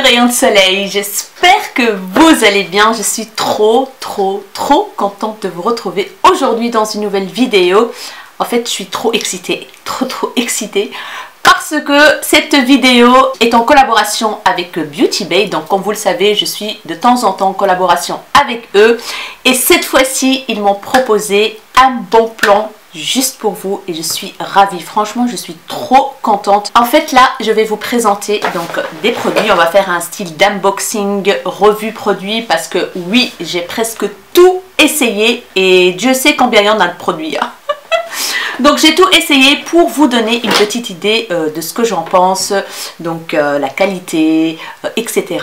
rayons de soleil, j'espère que vous allez bien. Je suis trop contente de vous retrouver aujourd'hui dans une nouvelle vidéo. En fait, je suis trop excitée, trop excitée parce que cette vidéo est en collaboration avec Beauty Bay. Donc comme vous le savez, je suis de temps en temps en collaboration avec eux. Et cette fois-ci, ils m'ont proposé un bon plan juste pour vous et je suis ravie. Franchement, je suis trop contente. En fait, là, je vais vous présenter donc des produits. On va faire un style d'unboxing, revue produit parce que oui, j'ai presque tout essayé et Dieu sait combien il y en a de produits. Donc j'ai tout essayé pour vous donner une petite idée de ce que j'en pense, donc la qualité, etc.,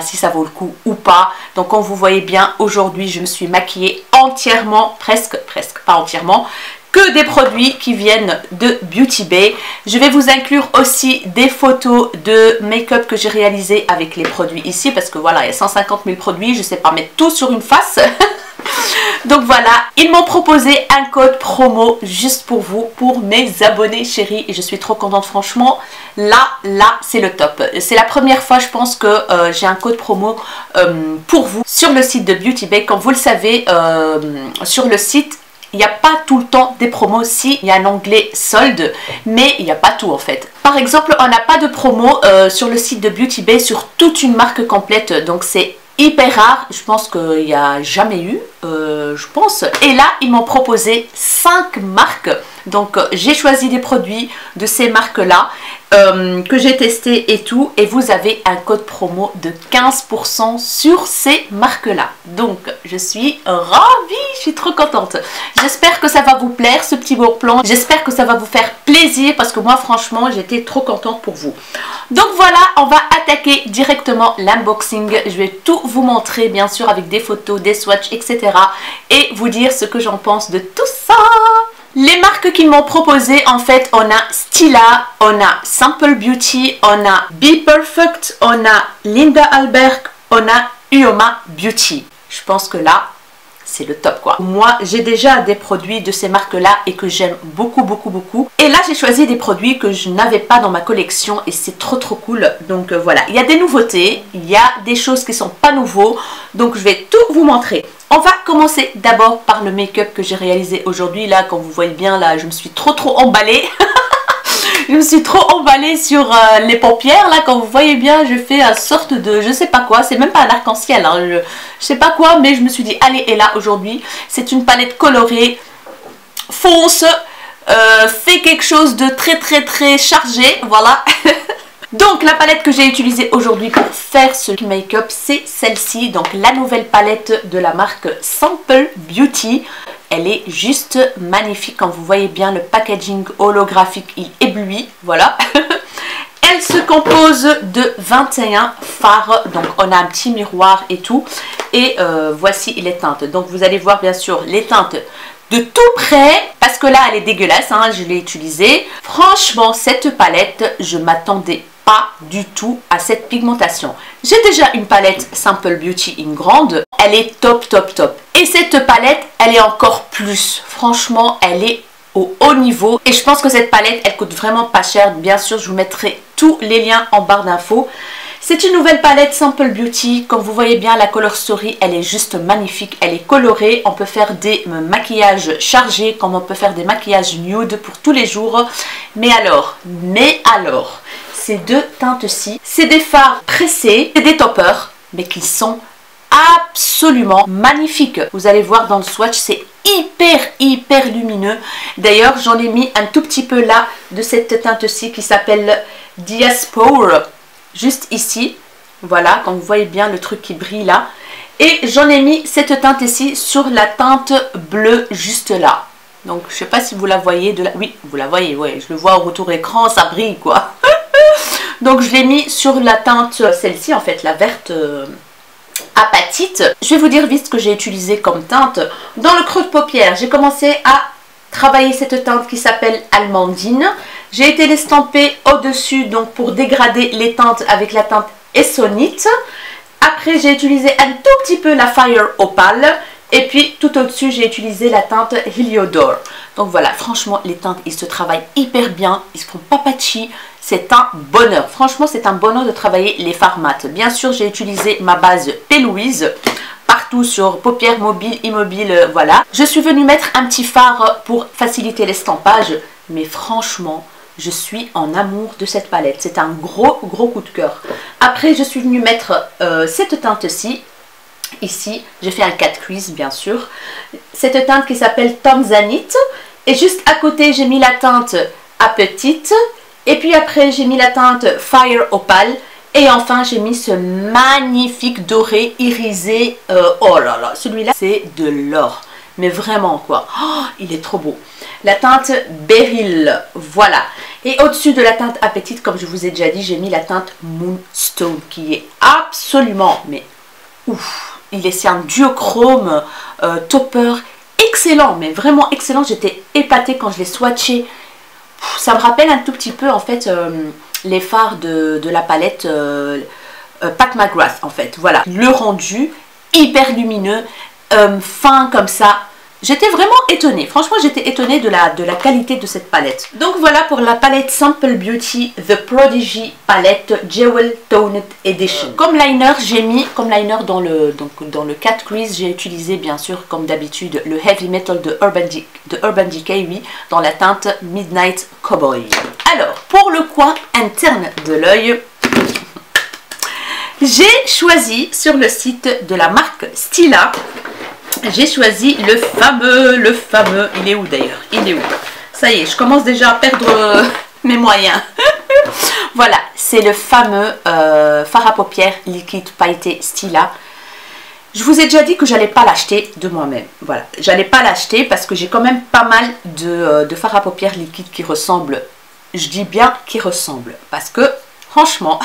si ça vaut le coup ou pas. Donc comme vous voyez bien, aujourd'hui je me suis maquillée entièrement, presque, pas entièrement, que des produits qui viennent de Beauty Bay. Je vais vous inclure aussi des photos de make-up que j'ai réalisé avec les produits ici, parce que voilà, il y a 150 000 produits, je ne sais pas mettre tout sur une face. Donc voilà, ils m'ont proposé un code promo juste pour vous, pour mes abonnés chéris, et je suis trop contente. Franchement, là c'est le top. C'est la première fois, je pense, que j'ai un code promo pour vous sur le site de Beauty Bay. Comme vous le savez, sur le site, il n'y a pas tout le temps des promos. Si, il y a un onglet solde, mais il n'y a pas tout en fait. Par exemple, on n'a pas de promo sur le site de Beauty Bay sur toute une marque complète, donc c'est hyper rare. Je pense qu'il n'y a jamais eu, je pense. Et là, ils m'ont proposé 5 marques. Donc, j'ai choisi des produits de ces marques-là que j'ai testé et tout. Et vous avez un code promo de 15% sur ces marques-là. Donc, je suis ravie, je suis trop contente. J'espère que ça va vous plaire, ce petit beau plan. J'espère que ça va vous faire plaisir parce que moi, franchement, j'étais trop contente pour vous. Donc, voilà, on va attaquer directement l'unboxing. Je vais tout vous montrer, bien sûr, avec des photos, des swatchs, etc. Et vous dire ce que j'en pense de tout ça. Les marques qu'ils m'ont proposé, en fait, on a Stila, on a Simple Beauty, on a Be Perfect, on a Linda Alberg, on a Uoma Beauty. Je pense que là, c'est le top quoi. Moi, j'ai déjà des produits de ces marques-là et que j'aime beaucoup. Et là, j'ai choisi des produits que je n'avais pas dans ma collection et c'est trop cool. Donc voilà, il y a des nouveautés, il y a des choses qui sont pas nouveaux. Donc je vais tout vous montrer. On va commencer d'abord par le make-up que j'ai réalisé aujourd'hui. Là, comme vous voyez bien, là, je me suis trop emballée. Je me suis trop emballée sur les paupières. Là, comme vous voyez bien, je fais une sorte de... Je sais pas quoi. C'est même pas un arc-en-ciel. Hein, je sais pas quoi, mais je me suis dit, allez, et là, aujourd'hui, c'est une palette colorée. Fonce. Fait quelque chose de très chargé. Voilà. Donc la palette que j'ai utilisée aujourd'hui pour faire ce make-up, c'est celle-ci. Donc la nouvelle palette de la marque Simple Beauty. Elle est juste magnifique. Comme vous voyez bien, le packaging holographique, il éblouit. Voilà. Elle se compose de 21 fards. Donc on a un petit miroir et tout. Et voici les teintes. Donc vous allez voir bien sûr les teintes de tout près, parce que là elle est dégueulasse, hein, je l'ai utilisée. Franchement, cette palette, je m'attendais pas du tout à cette pigmentation. J'ai déjà une palette Simple Beauty, une grande, elle est top. Et cette palette, elle est encore plus. Franchement, elle est au haut niveau. Et je pense que cette palette, elle coûte vraiment pas cher. Bien sûr, je vous mettrai tous les liens en barre d'infos. C'est une nouvelle palette Simple Beauty. Comme vous voyez bien, la Color Story, elle est juste magnifique. Elle est colorée. On peut faire des maquillages chargés, comme on peut faire des maquillages nude pour tous les jours. Mais alors, ces deux teintes-ci, c'est des fards pressés, c'est des toppers, mais qui sont absolument magnifiques. Vous allez voir dans le swatch, c'est hyper lumineux. D'ailleurs, j'en ai mis un tout petit peu là de cette teinte-ci qui s'appelle Diaspora. Juste ici, voilà, comme vous voyez bien le truc qui brille là. Et j'en ai mis cette teinte ici sur la teinte bleue juste là. Donc je sais pas si vous la voyez de là. Oui, vous la voyez, ouais, je le vois au retour écran, ça brille quoi. Donc je l'ai mis sur la teinte, celle-ci en fait, la verte apatite. Je vais vous dire vite ce que j'ai utilisé comme teinte. Dans le creux de paupière, j'ai commencé à travailler cette teinte qui s'appelle Almandine. J'ai été l'estamper au-dessus donc pour dégrader les teintes avec la teinte Essonite. Après j'ai utilisé un tout petit peu la Fire Opale Et puis tout au-dessus, j'ai utilisé la teinte Heliodor. Donc voilà, franchement, les teintes, ils se travaillent hyper bien. Ils se font pas patchy. C'est un bonheur. Franchement, c'est un bonheur de travailler les fards mat. Bien sûr, j'ai utilisé ma base P. Louise partout sur paupières, mobiles, immobiles, voilà. Je suis venue mettre un petit fard pour faciliter l'estampage. Mais franchement, je suis en amour de cette palette. C'est un gros coup de cœur. Après, je suis venue mettre cette teinte-ci. Ici, j'ai fait un 4 cuisses, bien sûr. Cette teinte qui s'appelle Tanzanite. Et juste à côté, j'ai mis la teinte à petite. Et puis après, j'ai mis la teinte Fire Opal. Et enfin, j'ai mis ce magnifique doré irisé. Oh là là, celui-là, c'est de l'or. Mais vraiment, quoi. Oh, il est trop beau. La teinte Beryl, voilà. Et au-dessus de la teinte à petite, comme je vous ai déjà dit, j'ai mis la teinte Moonstone, qui est absolument, mais ouf. C'est un duochrome topper excellent, mais vraiment excellent. J'étais épatée quand je l'ai swatché. Ça me rappelle un tout petit peu en fait les fards de la palette Pat McGrath en fait. Voilà, le rendu hyper lumineux, fin comme ça. J'étais vraiment étonnée, franchement j'étais étonnée de la qualité de cette palette. Donc voilà pour la palette Simple Beauty The Prodigy Palette Jewel Toned Edition. Comme liner, j'ai mis, comme liner dans le 4 crease, j'ai utilisé bien sûr comme d'habitude le Heavy Metal de Urban Decay, oui, dans la teinte Midnight Cowboy. Alors, pour le coin interne de l'œil, j'ai choisi sur le site de la marque Stila. J'ai choisi le fameux, il est où d'ailleurs? Il est où? Ça y est, je commence déjà à perdre mes moyens. Voilà, c'est le fameux fard à paupières liquide pailleté Stila. Je vous ai déjà dit que j'allais pas l'acheter de moi-même. Voilà, j'allais pas l'acheter parce que j'ai quand même pas mal de fard à paupières liquide qui ressemblent. Je dis bien qui ressemblent parce que franchement,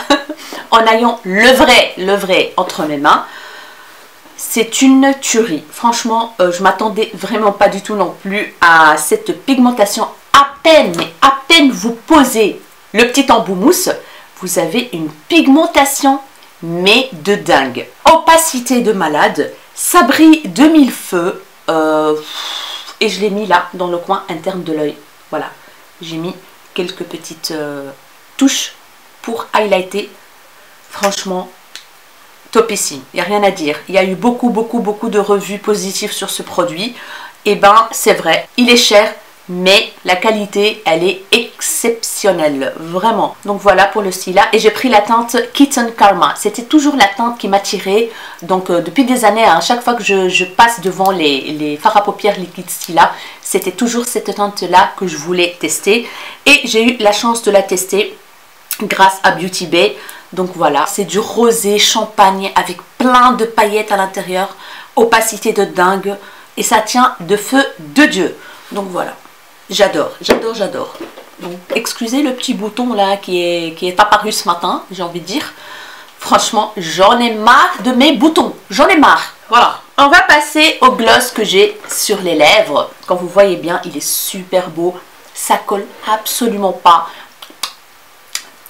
en ayant le vrai entre mes mains, c'est une tuerie. Franchement, je m'attendais vraiment pas du tout non plus à cette pigmentation. À peine vous posez le petit embout mousse, vous avez une pigmentation, mais de dingue. Opacité de malade, ça brille de mille feux. Et je l'ai mis là, dans le coin interne de l'œil. Voilà, j'ai mis quelques petites touches pour highlighter. Franchement, topissime, il n'y a rien à dire. Il y a eu beaucoup de revues positives sur ce produit. Et ben c'est vrai, il est cher, mais la qualité, elle est exceptionnelle, vraiment. Donc voilà pour le Stila. Et j'ai pris la teinte Kitten Karma. C'était toujours la teinte qui m'attirait. Donc depuis des années, à chaque fois que je passe devant les fards à paupières liquide Stila, c'était toujours cette teinte-là que je voulais tester. Et j'ai eu la chance de la tester grâce à Beauty Bay. Donc voilà, c'est du rosé champagne avec plein de paillettes à l'intérieur, opacité de dingue et ça tient de feu de Dieu. Donc voilà, j'adore. Donc excusez le petit bouton là qui est apparu ce matin, j'ai envie de dire. Franchement, j'en ai marre de mes boutons, j'en ai marre. Voilà, on va passer au gloss que j'ai sur les lèvres. Comme vous voyez bien, il est super beau, ça colle absolument pas.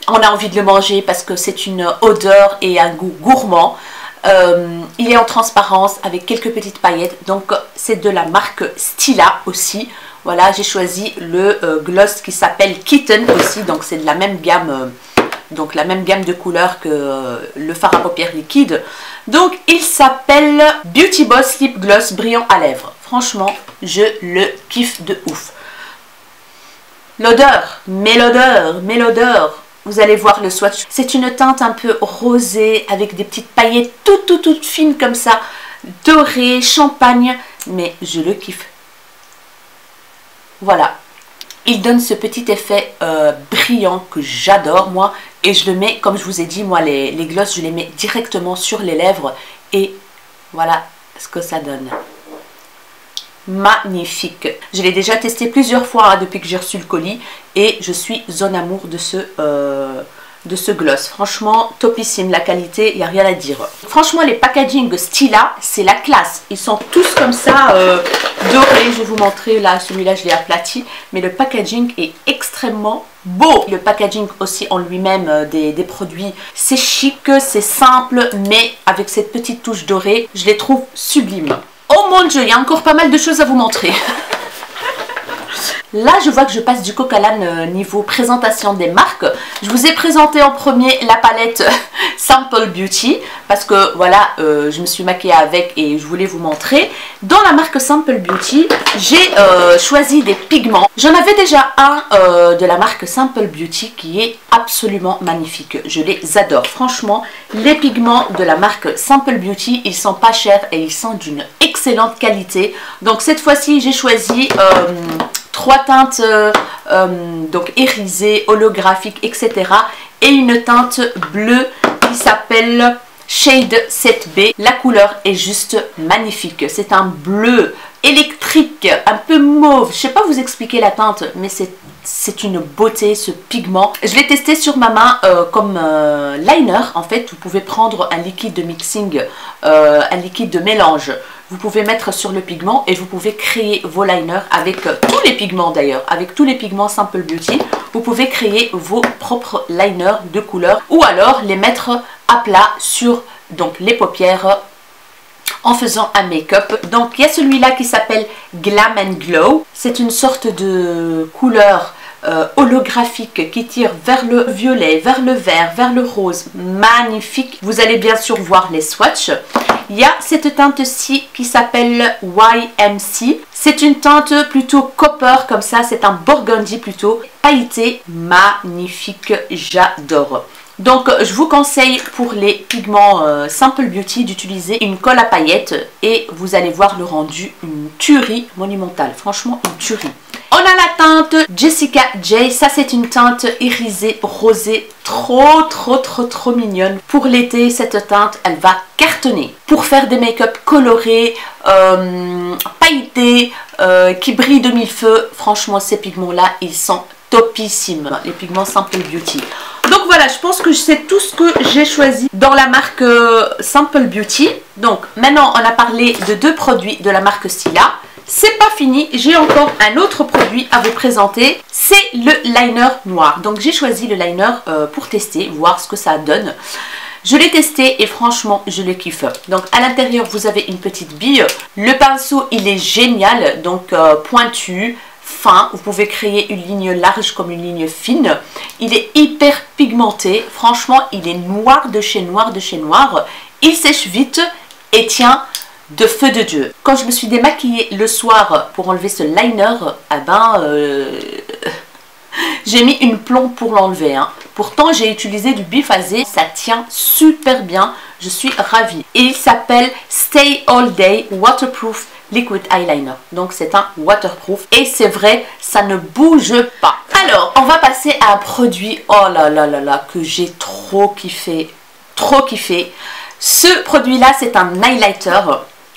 On a envie de le manger parce que c'est une odeur et un goût gourmand. Il est en transparence avec quelques petites paillettes. Donc c'est de la marque Stila aussi. Voilà, j'ai choisi le gloss qui s'appelle Kitten aussi. Donc c'est de la même gamme. Donc la même gamme de couleurs que le fard à paupières liquide. Donc il s'appelle Beauty Boss Lip Gloss brillant à lèvres. Franchement, je le kiffe de ouf. L'odeur, mais l'odeur. Vous allez voir le swatch. C'est une teinte un peu rosée avec des petites paillettes toutes fines comme ça. Dorées, champagne. Mais je le kiffe. Voilà. Il donne ce petit effet brillant que j'adore moi. Et je le mets, comme je vous ai dit, moi les glosses, je les mets directement sur les lèvres. Et voilà ce que ça donne. Magnifique. Je l'ai déjà testé plusieurs fois depuis que j'ai reçu le colis et je suis en amour de ce gloss. Franchement, topissime. La qualité, il n'y a rien à dire. Franchement, les packaging Stila, c'est la classe. Ils sont tous comme ça, dorés. Je vais vous montrer, là, celui-là, je l'ai aplati. Mais le packaging est extrêmement beau. Le packaging aussi en lui-même des produits, c'est chic, c'est simple, mais avec cette petite touche dorée, je les trouve sublimes. Oh mon Dieu, il y a encore pas mal de choses à vous montrer. Là, je vois que je passe du coq à l'âne niveau présentation des marques. Je vous ai présenté en premier la palette Simple Beauty parce que voilà, je me suis maquillée avec et je voulais vous montrer. Dans la marque Simple Beauty, j'ai choisi des pigments. J'en avais déjà un de la marque Simple Beauty qui est absolument magnifique. Je les adore. Franchement, les pigments de la marque Simple Beauty, ils sont pas chers et ils sont d'une excellente qualité. Donc cette fois-ci, j'ai choisi... 3 teintes donc irisées, holographiques, etc. Et une teinte bleue qui s'appelle Shade 7B. La couleur est juste magnifique. C'est un bleu électrique, un peu mauve. Je ne sais pas vous expliquer la teinte, mais c'est une beauté ce pigment. Je l'ai testé sur ma main comme liner. En fait, vous pouvez prendre un liquide de mixing, un liquide de mélange. Vous pouvez mettre sur le pigment et vous pouvez créer vos liners avec tous les pigments d'ailleurs. Avec tous les pigments Simple Beauty, vous pouvez créer vos propres liners de couleur ou alors les mettre à plat sur donc, les paupières en faisant un make-up. Donc il y a celui-là qui s'appelle Glam and Glow. C'est une sorte de couleur holographique qui tire vers le violet, vers le vert, vers le rose. Magnifique. Vous allez bien sûr voir les swatchs. Il y a cette teinte-ci qui s'appelle YMC. C'est une teinte plutôt copper comme ça. C'est un burgundy plutôt pailleté. Magnifique. J'adore. Donc je vous conseille pour les pigments Simple Beauty d'utiliser une colle à paillettes et vous allez voir le rendu, une tuerie monumentale. Franchement, une tuerie. On a la teinte Jessica J. Ça, c'est une teinte irisée, rosée, trop mignonne. Pour l'été, cette teinte, elle va cartonner. Pour faire des make-up colorés, pailletés, qui brillent de mille feux, franchement, ces pigments-là, ils sont topissimes. Les pigments Simple Beauty. Donc voilà, je pense que c'est tout ce que j'ai choisi dans la marque Simple Beauty. Donc maintenant, on a parlé de 2 produits de la marque Stila. C'est pas fini, j'ai encore un autre produit à vous présenter, c'est le liner noir. Donc j'ai choisi le liner pour tester, voir ce que ça donne. Je l'ai testé et franchement je le kiffe. Donc à l'intérieur vous avez une petite bille. Le pinceau il est génial, donc pointu, fin. Vous pouvez créer une ligne large comme une ligne fine. Il est hyper pigmenté, franchement il est noir de chez noir de chez noir. Il sèche vite et tient de feu de Dieu. Quand je me suis démaquillée le soir pour enlever ce liner, j'ai mis une plombe pour l'enlever. Pourtant, j'ai utilisé du biphasé. Ça tient super bien. Je suis ravie. Et il s'appelle Stay All Day Waterproof Liquid Eyeliner. Donc, c'est un waterproof. Et c'est vrai, ça ne bouge pas. Alors, on va passer à un produit, oh là là là là, que j'ai trop kiffé. Trop kiffé. Ce produit-là, c'est un highlighter.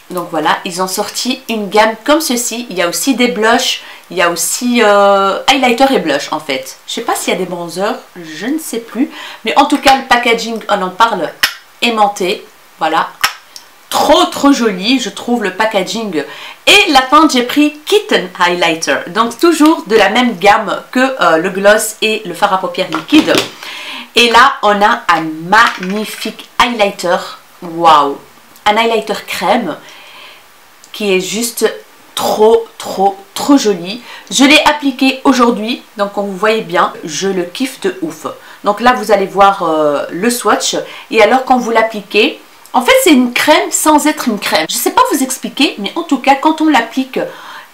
Donc voilà, ils ont sorti une gamme comme ceci. Il y a aussi des blushs, il y a aussi highlighter et blush en fait. Je sais pas s'il y a des bronzers, je ne sais plus. Mais en tout cas, le packaging, on en parle, aimanté. Voilà, trop joli, je trouve le packaging. Et la teinte, j'ai pris Kitten Highlighter. Donc toujours de la même gamme que le gloss et le fard à paupières liquide. Et là, on a un magnifique highlighter. Waouh! Un highlighter crème qui est juste trop joli. Je l'ai appliqué aujourd'hui, donc comme vous voyez bien, je le kiffe de ouf. Donc là, vous allez voir le swatch. Et alors, quand vous l'appliquez, en fait, c'est une crème sans être une crème. Je ne sais pas vous expliquer, mais en tout cas, quand on l'applique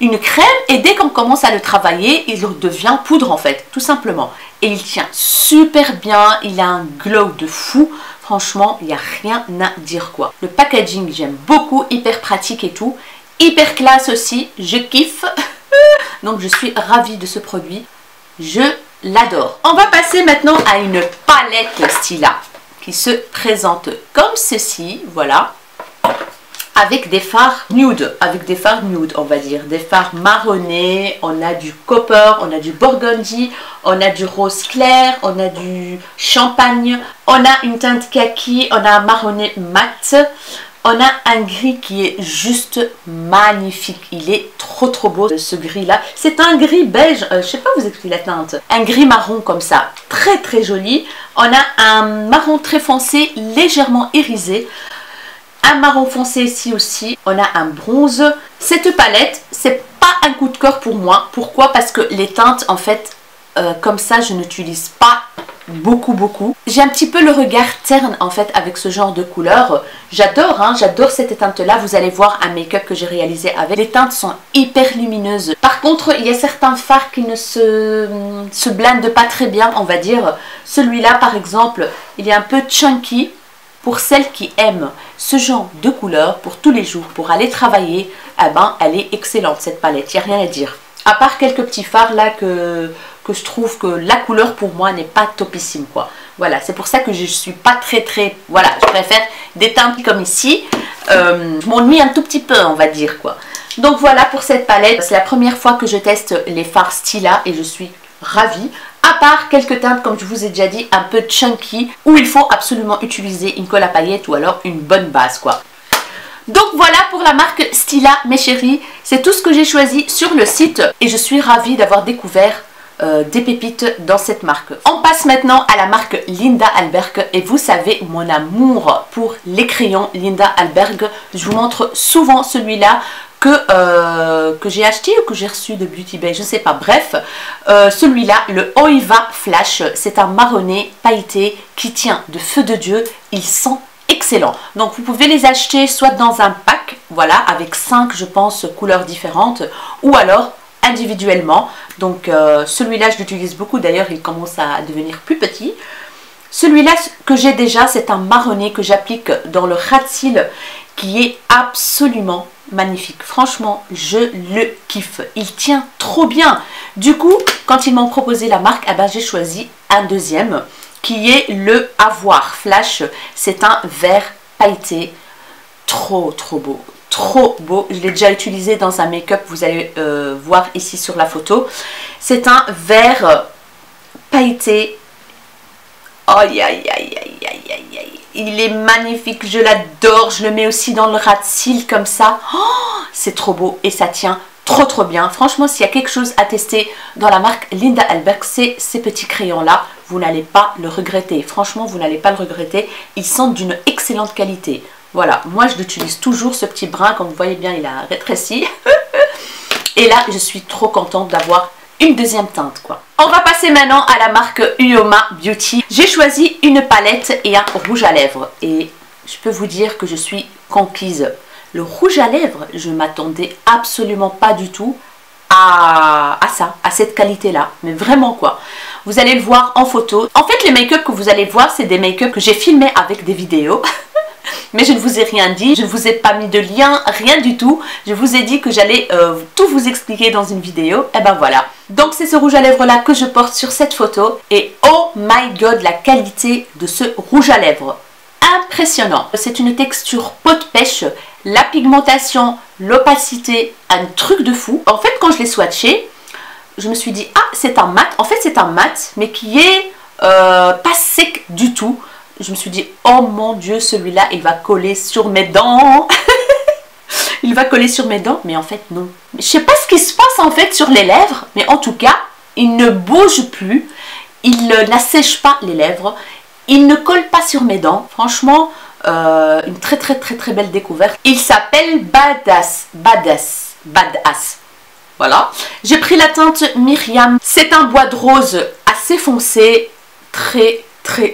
une crème, et dès qu'on commence à le travailler, il devient poudre en fait, tout simplement. Et il tient super bien, il a un glow de fou. Franchement, il n'y a rien à dire quoi. Le packaging, j'aime beaucoup, hyper pratique et tout. Hyper classe aussi, je kiffe. Donc je suis ravie de ce produit. Je l'adore. On va passer maintenant à une palette Stila qui se présente comme ceci, voilà. Avec des fards nude, on va dire, des fards marronnés, on a du copper, on a du burgundy, on a du rose clair, on a du champagne, on a une teinte kaki, on a un marronné mat, on a un gris qui est juste magnifique, il est trop beau ce gris là, c'est un gris beige, je sais pas vous expliquer la teinte, un gris marron comme ça, très joli, on a un marron très foncé, légèrement irisé. un marron foncé ici aussi, on a un bronze. Cette palette, c'est pas un coup de cœur pour moi. Pourquoi? Parce que les teintes, en fait, comme ça, je n'utilise pas beaucoup. J'ai un petit peu le regard terne en fait avec ce genre de couleur. J'adore, hein, j'adore cette teinte là. Vous allez voir un make-up que j'ai réalisé avec. Les teintes sont hyper lumineuses. Par contre, il y a certains fards qui ne se blendent pas très bien, on va dire. Celui-là par exemple, il est un peu chunky. Pour celles qui aiment ce genre de couleur pour tous les jours, pour aller travailler, eh ben, elle est excellente cette palette, il n'y a rien à dire. À part quelques petits fards là que je trouve que la couleur pour moi n'est pas topissime quoi. Voilà, c'est pour ça que je suis pas très voilà, je préfère des teintes comme ici. Je m'ennuie un tout petit peu on va dire quoi. Donc voilà pour cette palette, c'est la première fois que je teste les fards Stila et je suis ravie. À part quelques teintes comme je vous ai déjà dit un peu chunky où il faut absolument utiliser une colle à paillettes ou alors une bonne base quoi. Donc voilà pour la marque Stila mes chéris, c'est tout ce que j'ai choisi sur le site et je suis ravie d'avoir découvert des pépites dans cette marque. On passe maintenant à la marque Linda Alberg et vous savez mon amour pour les crayons Linda Alberg. Je vous montre souvent celui-là que j'ai acheté ou que j'ai reçu de Beauty Bay, je ne sais pas, bref, celui-là, le Oiva Flash, c'est un marronné pailleté qui tient de feu de Dieu, ils sont excellents. Donc vous pouvez les acheter soit dans un pack, voilà, avec 5 je pense couleurs différentes, ou alors individuellement. Donc celui-là je l'utilise beaucoup, d'ailleurs il commence à devenir plus petit. Celui-là que j'ai déjà, c'est un marronné que j'applique dans le ras de cils qui est absolument magnifique. Franchement, je le kiffe. Il tient trop bien. Du coup, quand ils m'ont proposé la marque, eh ben, j'ai choisi un deuxième qui est le Avoir Flash. C'est un vert pailleté. Trop beau. Trop beau. Je l'ai déjà utilisé dans un make-up. Vous allez voir ici sur la photo. C'est un vert pailleté. Aïe, aïe, aïe, aïe, aïe, aïe, aïe. Il est magnifique, je l'adore. Je le mets aussi dans le ras de cils comme ça. Oh, c'est trop beau et ça tient trop bien. Franchement, s'il y a quelque chose à tester dans la marque Linda Alberg, c'est ces petits crayons-là. Vous n'allez pas le regretter. Franchement, vous n'allez pas le regretter. Ils sont d'une excellente qualité. Voilà, moi je l'utilise toujours, ce petit brin. Comme vous voyez bien, il a rétréci. Et là, je suis trop contente d'avoir une deuxième teinte quoi. On va passer maintenant à la marque Uoma Beauty. J'ai choisi une palette et un rouge à lèvres et je peux vous dire que je suis conquise. Le rouge à lèvres, je ne m'attendais absolument pas du tout à ça, à cette qualité là, mais vraiment quoi. Vous allez le voir en photo. En fait les make-up que vous allez voir, c'est des make-up que j'ai filmés avec des vidéos. Mais je ne vous ai rien dit, je ne vous ai pas mis de lien, rien du tout. Je vous ai dit que j'allais tout vous expliquer dans une vidéo. Et ben voilà. Donc c'est ce rouge à lèvres là que je porte sur cette photo. Et oh my god, la qualité de ce rouge à lèvres. Impressionnant. C'est une texture peau de pêche. La pigmentation, l'opacité, un truc de fou. En fait quand je l'ai swatché, je me suis dit ah c'est un mat. En fait c'est un mat mais qui est pas sec du tout. Je me suis dit, oh mon Dieu, celui-là, il va coller sur mes dents. Il va coller sur mes dents, mais en fait, non. Je sais pas ce qui se passe en fait sur les lèvres, mais en tout cas, il ne bouge plus. Il n'assèche pas les lèvres. Il ne colle pas sur mes dents. Franchement, une très belle découverte. Il s'appelle Badass. Voilà. J'ai pris la teinte Myriam. C'est un bois de rose assez foncé, très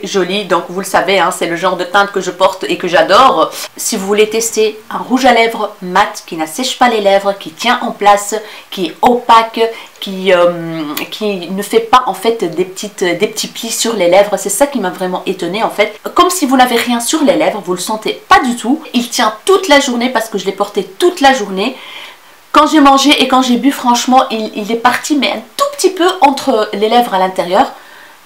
joli, donc vous le savez hein, c'est le genre de teinte que je porte et que j'adore. Si vous voulez tester un rouge à lèvres mat qui n'assèche pas les lèvres, qui tient en place, qui est opaque, qui ne fait pas en fait des petits plis sur les lèvres, c'est ça qui m'a vraiment étonnée en fait. Comme si vous n'avez rien sur les lèvres, vous le sentez pas du tout. Il tient toute la journée parce que je l'ai porté toute la journée. Quand j'ai mangé et quand j'ai bu, franchement il est parti mais un tout petit peu entre les lèvres à l'intérieur.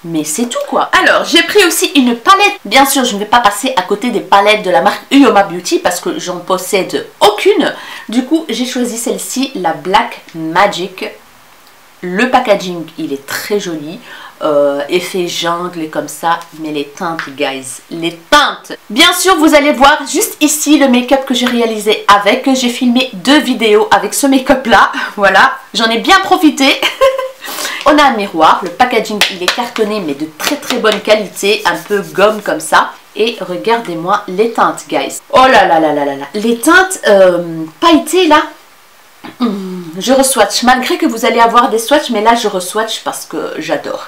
Mais c'est tout quoi. Alors j'ai pris aussi une palette. Bien sûr je ne vais pas passer à côté des palettes de la marque Uoma Beauty parce que j'en possède aucune. Du coup j'ai choisi celle-ci, la Black Magic. Le packaging il est très joli. Effet jungle comme ça. Mais les teintes guys, les teintes. Bien sûr vous allez voir juste ici le make-up que j'ai réalisé avec. J'ai filmé 2 vidéos avec ce make-up là. Voilà, j'en ai bien profité. On a un miroir, le packaging il est cartonné mais de très bonne qualité, un peu gomme comme ça. Et regardez-moi les teintes, guys. Oh là là là là là là. Les teintes pailletées, là. Je re-swatch. Malgré que vous allez avoir des swatchs, mais là, je re-swatch parce que j'adore.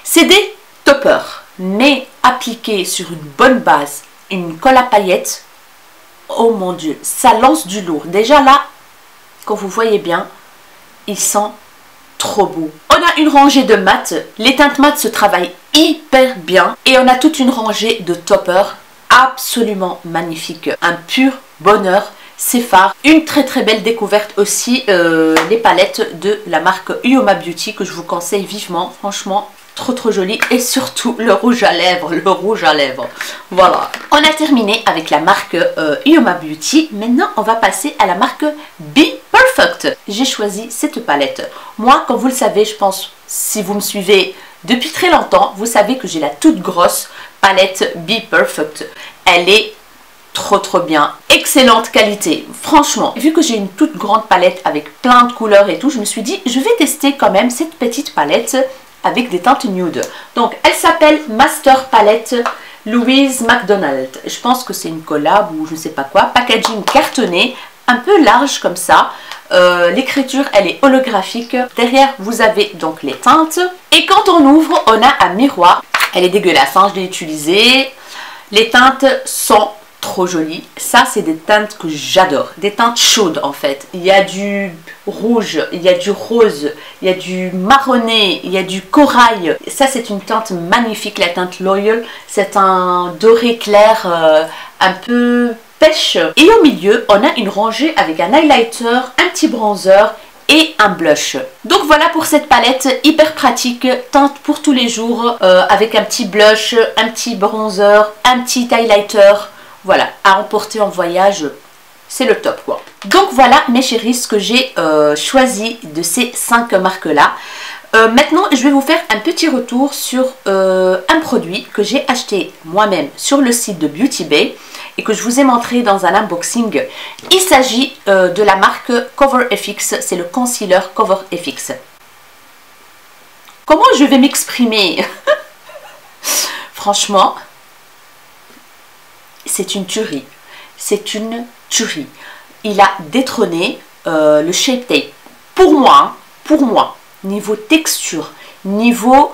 C'est des toppers, mais appliqués sur une bonne base, une colle à paillettes. Oh mon Dieu, ça lance du lourd. Déjà là, quand vous voyez bien, il sent trop beau. On a une rangée de mat. Les teintes mat se travaillent hyper bien. Et on a toute une rangée de toppers absolument magnifiques. Un pur bonheur. C'est phare. Une très très belle découverte aussi, les palettes de la marque Uoma Beauty que je vous conseille vivement. Franchement, trop joli. Et surtout le rouge à lèvres. Le rouge à lèvres. Voilà. On a terminé avec la marque Uoma Beauty. Maintenant, on va passer à la marque Be Perfect. J'ai choisi cette palette. Moi, comme vous le savez, je pense, si vous me suivez depuis très longtemps, vous savez que j'ai la toute grosse palette Be Perfect. Elle est trop bien. Excellente qualité. Franchement, vu que j'ai une toute grande palette avec plein de couleurs et tout, je me suis dit, je vais tester quand même cette petite palette avec des teintes nude. Donc, elle s'appelle Master Palette Louise McDonald. Je pense que c'est une collab ou je ne sais pas quoi. Packaging cartonné, un peu large comme ça. L'écriture, elle est holographique. Derrière, vous avez donc les teintes. Et quand on ouvre, on a un miroir. Elle est dégueulasse, hein, je l'ai utilisée. Les teintes sont trop jolies. Ça, c'est des teintes que j'adore. Des teintes chaudes, en fait. Il y a du rouge, il y a du rose, il y a du marronné, il y a du corail. Ça, c'est une teinte magnifique, la teinte Loyal. C'est un doré clair, un peu pêche. Et au milieu, on a une rangée avec un highlighter, un petit bronzer et un blush. Donc voilà pour cette palette hyper pratique, teinte pour tous les jours, avec un petit blush, un petit bronzer, un petit highlighter. Voilà, à emporter en voyage, c'est le top quoi. Donc voilà mes chéris, ce que j'ai choisi de ces 5 marques là. Maintenant, je vais vous faire un petit retour sur un produit que j'ai acheté moi-même sur le site de Beauty Bay et que je vous ai montré dans un unboxing. Il s'agit de la marque Cover FX, c'est le concealer Cover FX. Comment je vais m'exprimer? Franchement, c'est une tuerie. C'est une tuerie. Il a détrôné le Shape Tape. Pour moi, niveau texture, niveau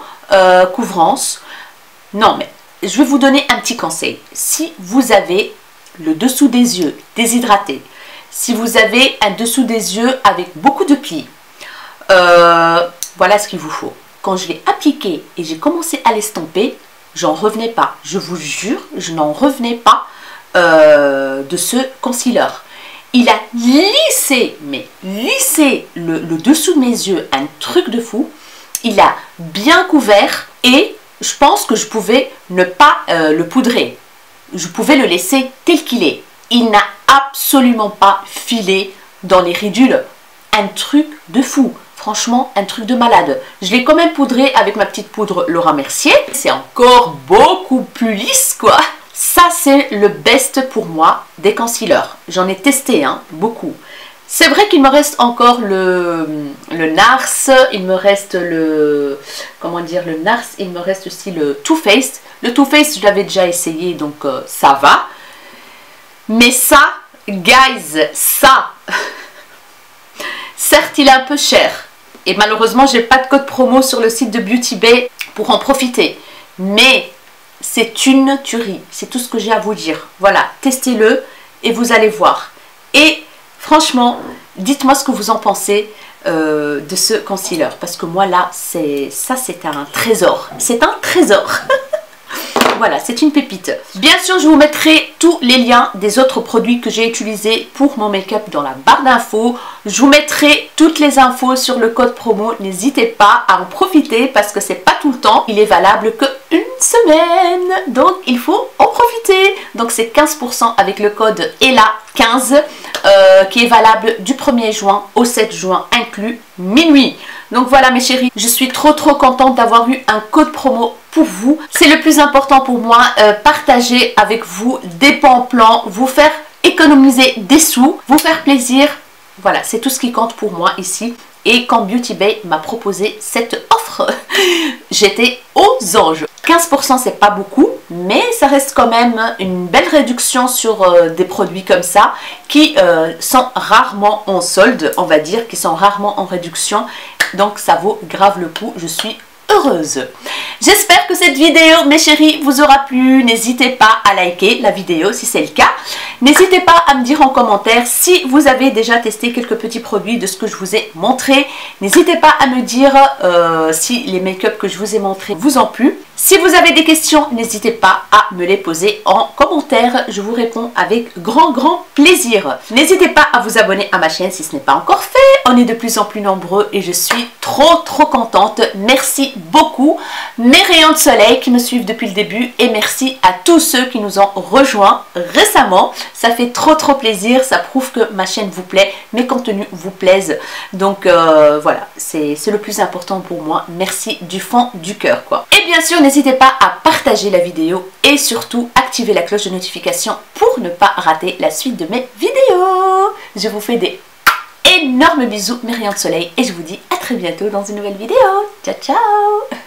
couvrance, non mais je vais vous donner un petit conseil. Si vous avez le dessous des yeux déshydraté, si vous avez un dessous des yeux avec beaucoup de plis, voilà ce qu'il vous faut. Quand je l'ai appliqué et j'ai commencé à l'estomper, j'en revenais pas. Je vous jure, je n'en revenais pas de ce concealer. Il a lissé, mais lissé le dessous de mes yeux, un truc de fou. Il a bien couvert et je pense que je pouvais ne pas le poudrer. Je pouvais le laisser tel qu'il est. Il n'a absolument pas filé dans les ridules. Un truc de fou. Franchement, un truc de malade. Je l'ai quand même poudré avec ma petite poudre Laura Mercier. C'est encore beaucoup plus lisse, quoi. Ça, c'est le best pour moi des concealers. J'en ai testé, hein, beaucoup. C'est vrai qu'il me reste encore le NARS, il me reste le... Comment dire, le NARS, il me reste aussi le Too Faced. Le Too Faced, je l'avais déjà essayé, donc ça va. Mais ça, guys, ça... Certes, il est un peu cher. Et malheureusement, j'ai pas de code promo sur le site de Beauty Bay pour en profiter. Mais c'est une tuerie. C'est tout ce que j'ai à vous dire. Voilà, testez-le et vous allez voir. Et franchement, dites-moi ce que vous en pensez de ce concealer. Parce que moi, là, c'est un trésor. C'est un trésor. Voilà, c'est une pépite. Bien sûr, je vous mettrai tous les liens des autres produits que j'ai utilisés pour mon make-up dans la barre d'infos. Je vous mettrai toutes les infos sur le code promo. N'hésitez pas à en profiter parce que c'est pas tout le temps. Il est valable qu'une semaine. Donc, il faut en profiter. Donc, c'est 15% avec le code ELA15 qui est valable du 1er juin au 7 juin inclus minuit. Donc voilà mes chéris, je suis trop contente d'avoir eu un code promo pour vous. C'est le plus important pour moi, partager avec vous des bons plans, vous faire économiser des sous, vous faire plaisir. Voilà, c'est tout ce qui compte pour moi ici. et quand Beauty Bay m'a proposé cette offre, j'étais aux anges. 15% c'est pas beaucoup, mais ça reste quand même une belle réduction sur des produits comme ça qui sont rarement en solde, on va dire, qui sont rarement en réduction. Donc ça vaut grave le coup, je suis heureuse. J'espère que cette vidéo, mes chéris, vous aura plu. N'hésitez pas à liker la vidéo si c'est le cas. N'hésitez pas à me dire en commentaire si vous avez déjà testé quelques petits produits de ce que je vous ai montré. N'hésitez pas à me dire si les make-up que je vous ai montrés vous ont plu. Si vous avez des questions, n'hésitez pas à me les poser en commentaire. Je vous réponds avec grand plaisir. N'hésitez pas à vous abonner à ma chaîne si ce n'est pas encore fait. On est de plus en plus nombreux et je suis trop contente. Merci beaucoup mes rayons de soleil qui me suivent depuis le début et merci à tous ceux qui nous ont rejoints récemment. Ça fait trop plaisir. Ça prouve que ma chaîne vous plaît, mes contenus vous plaisent. Donc voilà, c'est le plus important pour moi. Merci du fond du cœur quoi. Et bien sûr, n'hésitez pas à partager la vidéo et surtout activer la cloche de notification pour ne pas rater la suite de mes vidéos. Je vous fais des énormes bisous, mes rayons de soleil, et je vous dis à très bientôt dans une nouvelle vidéo. Ciao ciao.